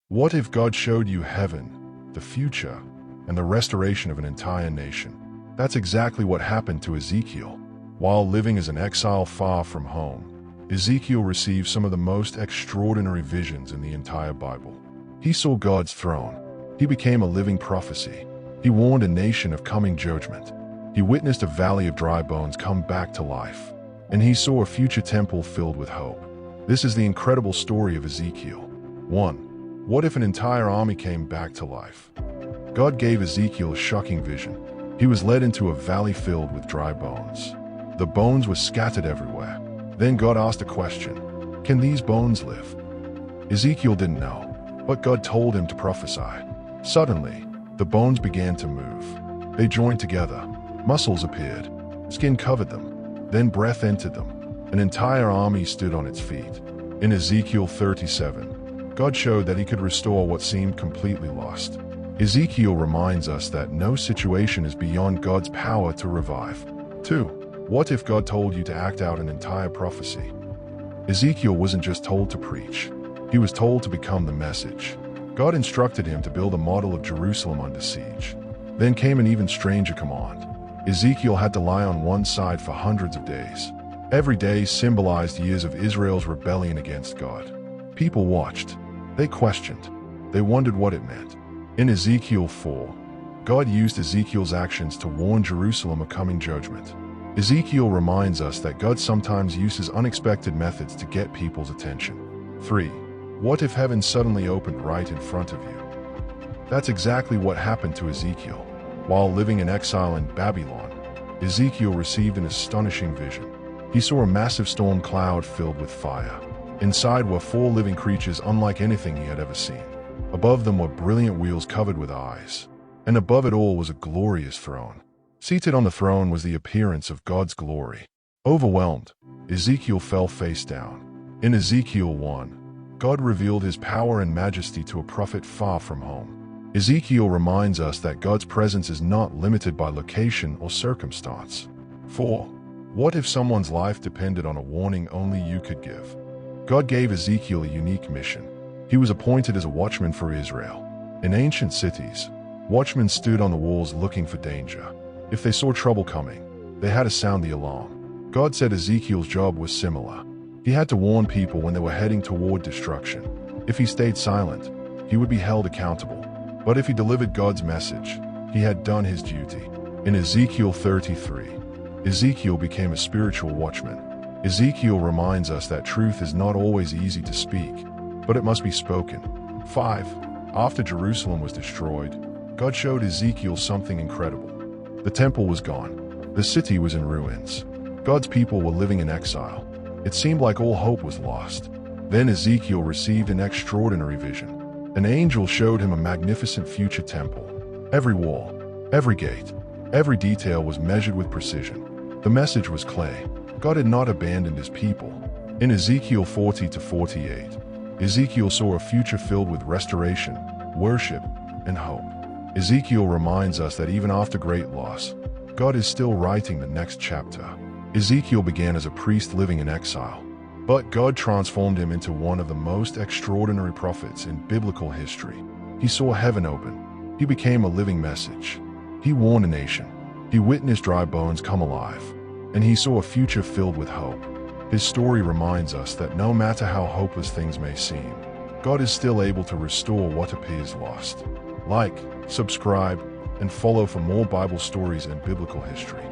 What if God showed you heaven, the future, and the restoration of an entire nation? That's exactly what happened to Ezekiel. While living as an exile far from home, Ezekiel received some of the most extraordinary visions in the entire Bible. He saw God's throne. He became a living prophecy. He warned a nation of coming judgment. He witnessed a valley of dry bones come back to life. And he saw a future temple filled with hope. This is the incredible story of Ezekiel. 1. What if an entire army came back to life? God gave Ezekiel a shocking vision. He was led into a valley filled with dry bones. The bones were scattered everywhere. Then God asked a question: can these bones live? Ezekiel didn't know, but God told him to prophesy. Suddenly, the bones began to move. They joined together. Muscles appeared. Skin covered them. Then breath entered them. An entire army stood on its feet. In Ezekiel 37, God showed that he could restore what seemed completely lost. Ezekiel reminds us that no situation is beyond God's power to revive. 2. What if God told you to act out an entire prophecy? Ezekiel wasn't just told to preach. He was told to become the message. God instructed him to build a model of Jerusalem under siege. Then came an even stranger command. Ezekiel had to lie on one side for hundreds of days. Every day symbolized years of Israel's rebellion against God. People watched. They questioned. They wondered what it meant. In Ezekiel 4, God used Ezekiel's actions to warn Jerusalem of coming judgment. Ezekiel reminds us that God sometimes uses unexpected methods to get people's attention. 3. What if heaven suddenly opened right in front of you? That's exactly what happened to Ezekiel. While living in exile in Babylon, Ezekiel received an astonishing vision. He saw a massive storm cloud filled with fire. Inside were 4 living creatures unlike anything he had ever seen. Above them were brilliant wheels covered with eyes. And above it all was a glorious throne. Seated on the throne was the appearance of God's glory. Overwhelmed, Ezekiel fell face down. In Ezekiel 1, God revealed his power and majesty to a prophet far from home. Ezekiel reminds us that God's presence is not limited by location or circumstance. 4. What if someone's life depended on a warning only you could give? God gave Ezekiel a unique mission. He was appointed as a watchman for Israel. In ancient cities, watchmen stood on the walls looking for danger. If they saw trouble coming, they had to sound the alarm. God said Ezekiel's job was similar. He had to warn people when they were heading toward destruction. If he stayed silent, he would be held accountable. But if he delivered God's message, he had done his duty. In Ezekiel 33, Ezekiel became a spiritual watchman. Ezekiel reminds us that truth is not always easy to speak, but it must be spoken. 5. After Jerusalem was destroyed, God showed Ezekiel something incredible. The temple was gone. The city was in ruins. God's people were living in exile. It seemed like all hope was lost. Then Ezekiel received an extraordinary vision. An angel showed him a magnificent future temple. Every wall, every gate, every detail was measured with precision. The message was clear. God had not abandoned his people. In Ezekiel 40-48, Ezekiel saw a future filled with restoration, worship, and hope. Ezekiel reminds us that even after great loss, God is still writing the next chapter. Ezekiel began as a priest living in exile, but God transformed him into one of the most extraordinary prophets in biblical history. He saw heaven open. He became a living message. He warned a nation. He witnessed dry bones come alive. And he saw a future filled with hope. His story reminds us that no matter how hopeless things may seem, God is still able to restore what appears lost. Like, subscribe, and follow for more Bible stories and biblical history.